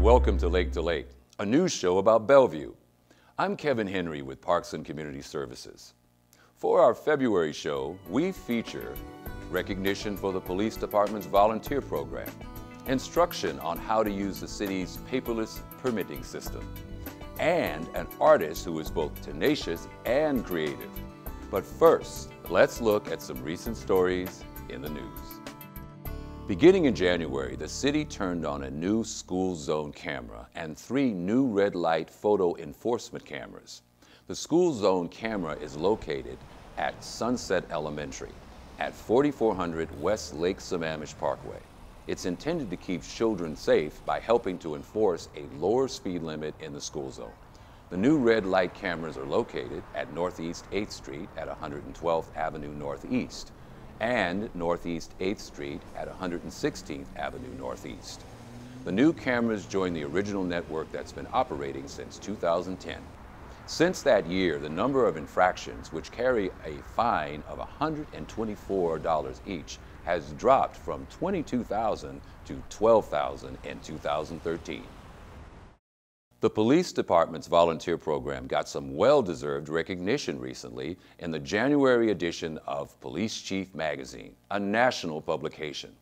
welcome to Lake, a news show about Bellevue. I'm Kevin Henry with Parks and Community Services. For our February show, we feature recognition for the police department's volunteer program, instruction on how to use the city's paperless permitting system, and an artist who is both tenacious and creative. But first, let's look at some recent stories in the news. Beginning in January, the city turned on a new school zone camera and 3 new red light photo enforcement cameras. The school zone camera is located at Sunset Elementary at 4400 West Lake Sammamish Parkway. It's intended to keep children safe by helping to enforce a lower speed limit in the school zone. The new red light cameras are located at Northeast 8th Street at 112th Avenue Northeast and Northeast 8th Street at 116th Avenue Northeast. The new cameras join the original network that's been operating since 2010. Since that year, the number of infractions which carry a fine of $124 each has dropped from 22,000 to 12,000 in 2013. The police department's volunteer program got some well-deserved recognition recently in the January edition of Police Chief Magazine, a national publication.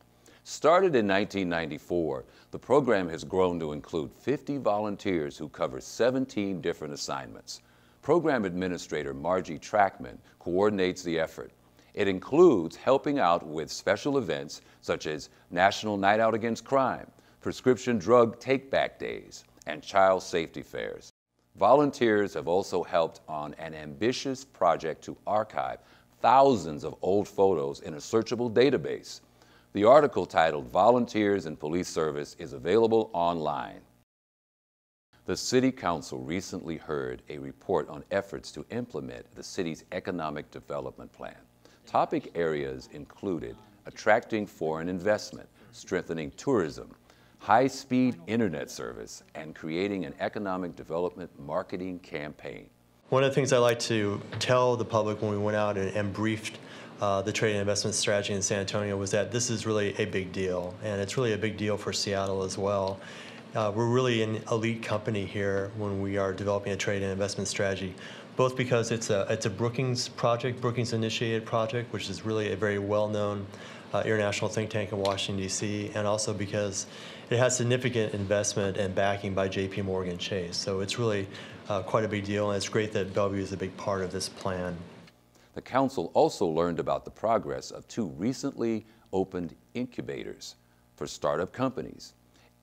Started in 1994, the program has grown to include 50 volunteers who cover 17 different assignments. Program Administrator Margie Trackman coordinates the effort. It includes helping out with special events such as National Night Out Against Crime, Prescription Drug Take-Back Days, and child safety fairs. Volunteers have also helped on an ambitious project to archive thousands of old photos in a searchable database. The article titled "Volunteers in Police Service" is available online. The City Council recently heard a report on efforts to implement the city's economic development plan. Topic areas included attracting foreign investment, strengthening tourism, high-speed internet service, and creating an economic development marketing campaign. One of the things I like to tell the public when we went out and briefed the trade and investment strategy in San Antonio was that this is really a big deal, and it's really a big deal for Seattle as well. We're really an elite company here when we are developing a trade and investment strategy, both because it's a Brookings project, Brookings-initiated project, which is really a very well-known international think tank in Washington, D.C., and also because it has significant investment and backing by J.P. Morgan Chase. So it's really quite a big deal, and it's great that Bellevue is a big part of this plan. The council also learned about the progress of 2 recently opened incubators for startup companies.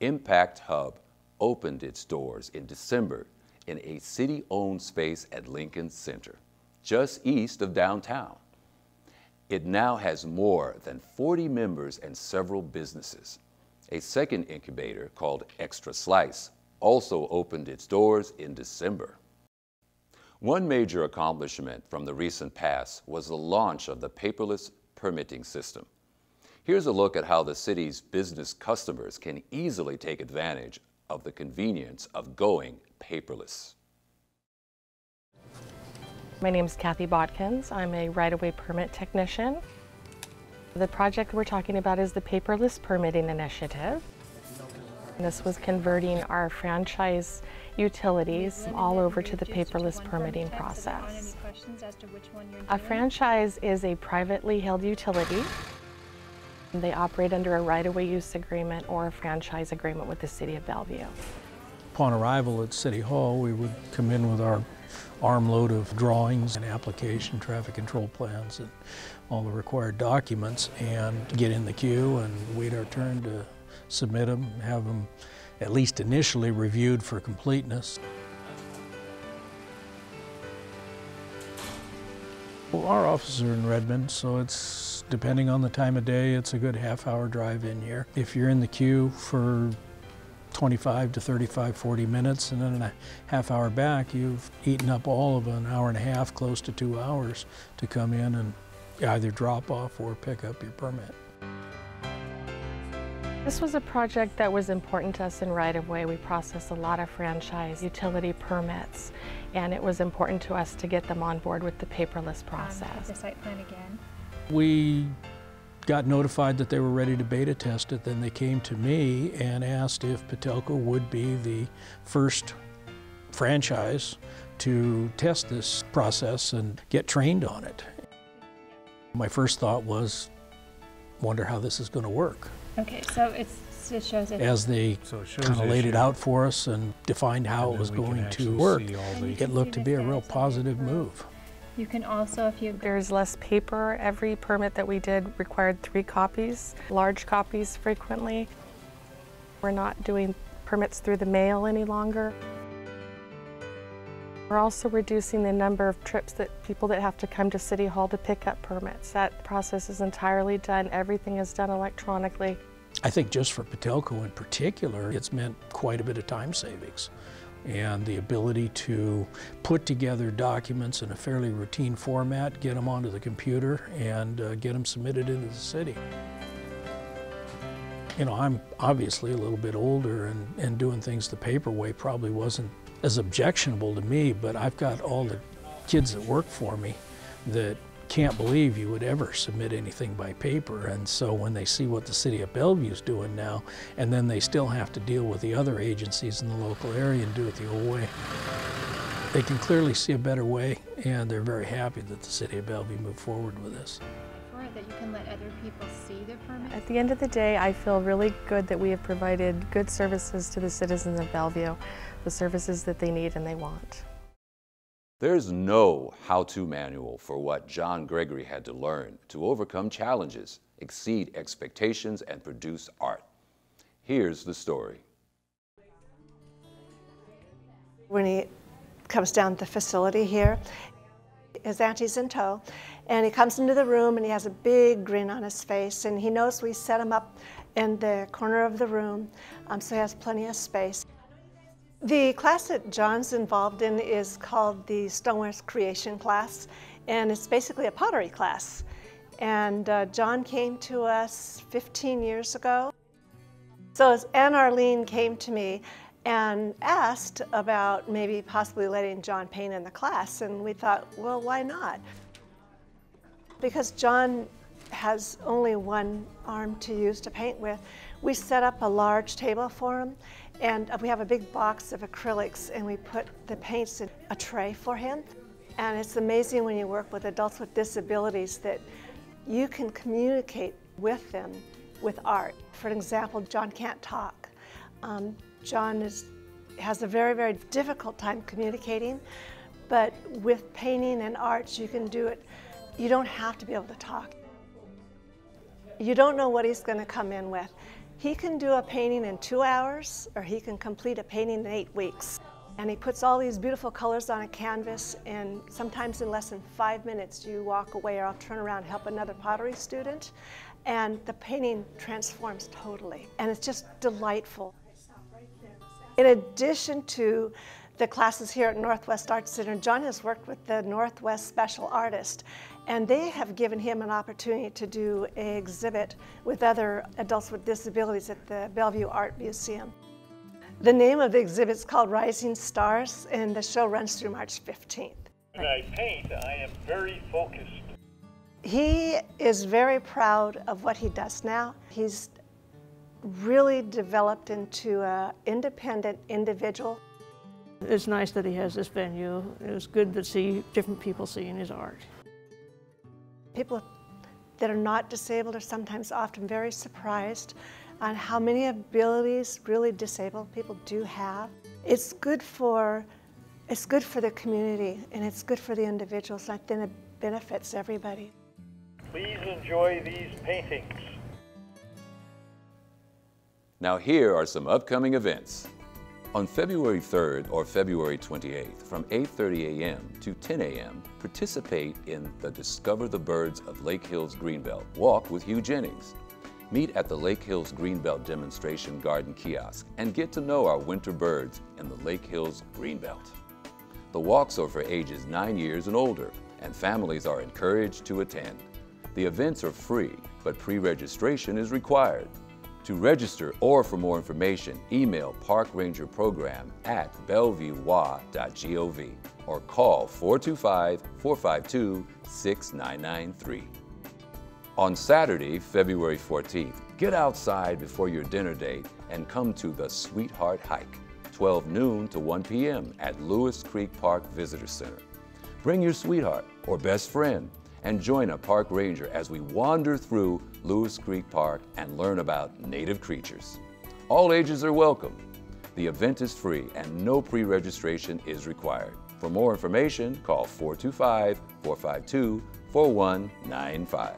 Impact Hub opened its doors in December in a city-owned space at Lincoln Center, just east of downtown. It now has more than 40 members and several businesses. A second incubator called Extra Slice also opened its doors in December. One major accomplishment from the recent past was the launch of the paperless permitting system. Here's a look at how the city's business customers can easily take advantage of the convenience of going paperless. My name is Kathy Botkins. I'm a right-of-way permit technician. The project we're talking about is the Paperless Permitting Initiative. This was converting our franchise utilities all over to the paperless permitting process. A franchise is a privately held utility. They operate under a right-of-way use agreement or a franchise agreement with the City of Bellevue. Upon arrival at City Hall, we would come in with our armload of drawings and application, traffic control plans, and all the required documents, and get in the queue and wait our turn to submit them, have them at least initially reviewed for completeness. Well, our offices are in Redmond, so it's, depending on the time of day, it's a good half-hour drive in here. If you're in the queue for 25 to 35, 40 minutes, and then a half hour back, you've eaten up all of an hour and a half, close to 2 hours, to come in and either drop off or pick up your permit. This was a project that was important to us in right-of-way. We process a lot of franchise utility permits, and it was important to us to get them on board with the paperless process. The site plan again. We got notified that they were ready to beta test it, then they came to me and asked if Patelco would be the first franchise to test this process and get trained on it. My first thought was, wonder how this is going to work. Okay, so it shows it. As they kind of laid it out for us and defined how it was going to work, it looked to be a real positive move. You can also, There's less paper. Every permit that we did required 3 copies, large copies frequently. We're not doing permits through the mail any longer. We're also reducing the number of trips that people that have to come to City Hall to pick up permits. That process is entirely done. Everything is done electronically. I think just for Patelco in particular, it's meant quite a bit of time savings. And the ability to put together documents in a fairly routine format, get them onto the computer, and get them submitted into the city. You know, I'm obviously a little bit older, and doing things the paper way probably wasn't as objectionable to me, but I've got all the kids that work for me that can't believe you would ever submit anything by paper. And so when they see what the city of Bellevue is doing now, and then they still have to deal with the other agencies in the local area and do it the old way, they can clearly see a better way, and they're very happy that the city of Bellevue moved forward with this. that you can let other people see the permit? At the end of the day, I feel really good that we have provided good services to the citizens of Bellevue, the services that they need and they want. There's no how-to manual for what John Gregory had to learn to overcome challenges, exceed expectations, and produce art. Here's the story. When he comes down the facility here, his auntie's in tow, and he comes into the room and he has a big grin on his face, and he knows we set him up in the corner of the room, so he has plenty of space. The class that John's involved in is called the Stoneware Creation class, and it's basically a pottery class. And John came to us 15 years ago. So Ann Arlene came to me and asked about maybe possibly letting John paint in the class, and we thought, well, why not? Because John has only one arm to use to paint with, we set up a large table for him, and we have a big box of acrylics, and we put the paints in a tray for him. And it's amazing when you work with adults with disabilities that you can communicate with them with art. For example, John can't talk. John has a very, very difficult time communicating, but with painting and arts, you can do it. You don't have to be able to talk. You don't know what he's going to come in with. He can do a painting in 2 hours, or he can complete a painting in 8 weeks. And he puts all these beautiful colors on a canvas, and sometimes in less than 5 minutes you walk away, or I'll turn around and help another pottery student, and the painting transforms totally. And it's just delightful. In addition to the classes here at Northwest Arts Center, John has worked with the Northwest Special Artist, and they have given him an opportunity to do an exhibit with other adults with disabilities at the Bellevue Art Museum. The name of the exhibit is called Rising Stars, and the show runs through March 15th. When I paint, I am very focused. He is very proud of what he does now. He's really developed into an independent individual. It's nice that he has this venue. It was good to see different people seeing his art. People that are not disabled are sometimes often very surprised on how many abilities really disabled people do have. It's good for the community, and it's good for the individuals, and then it benefits everybody. Please enjoy these paintings. Now here are some upcoming events. On February 3rd or February 28th, from 8:30 a.m. to 10 a.m., participate in the Discover the Birds of Lake Hills Greenbelt Walk with Hugh Jennings. Meet at the Lake Hills Greenbelt Demonstration Garden Kiosk and get to know our winter birds in the Lake Hills Greenbelt. The walks are for ages 9 years and older, and families are encouraged to attend. The events are free, but pre-registration is required. To register or for more information, email parkrangerprogram@bellevuewa.gov or call 425-452-6993. On Saturday, February 14th, get outside before your dinner date and come to the Sweetheart Hike, 12 noon to 1 p.m. at Lewis Creek Park Visitor Center. Bring your sweetheart or best friend and join a park ranger as we wander through Lewis Creek Park and learn about native creatures. All ages are welcome. The event is free and no pre-registration is required. For more information, call 425-452-4195.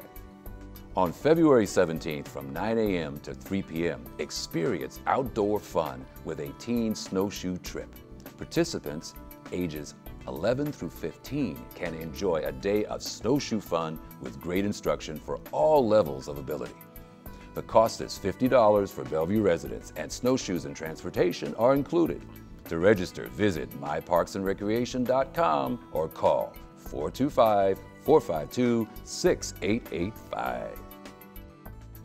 On February 17th from 9 a.m. to 3 p.m., experience outdoor fun with a teen snowshoe trip. Participants ages 11 through 15 can enjoy a day of snowshoe fun with great instruction for all levels of ability. The cost is $50 for Bellevue residents, and snowshoes and transportation are included. To register, visit myparksandrecreation.com or call 425-452-6885.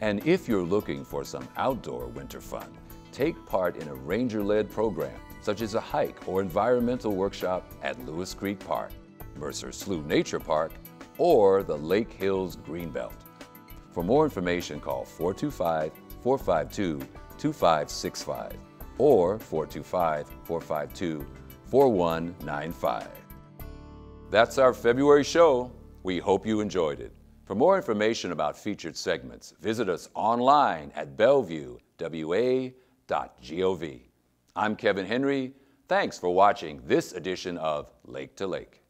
And if you're looking for some outdoor winter fun, take part in a ranger-led program, such as a hike or environmental workshop at Lewis Creek Park, Mercer Slough Nature Park, or the Lake Hills Greenbelt. For more information, call 425-452-2565 or 425-452-4195. That's our February show. We hope you enjoyed it. For more information about featured segments, visit us online at bellevuewa.gov. I'm Kevin Henry. Thanks for watching this edition of Lake to Lake.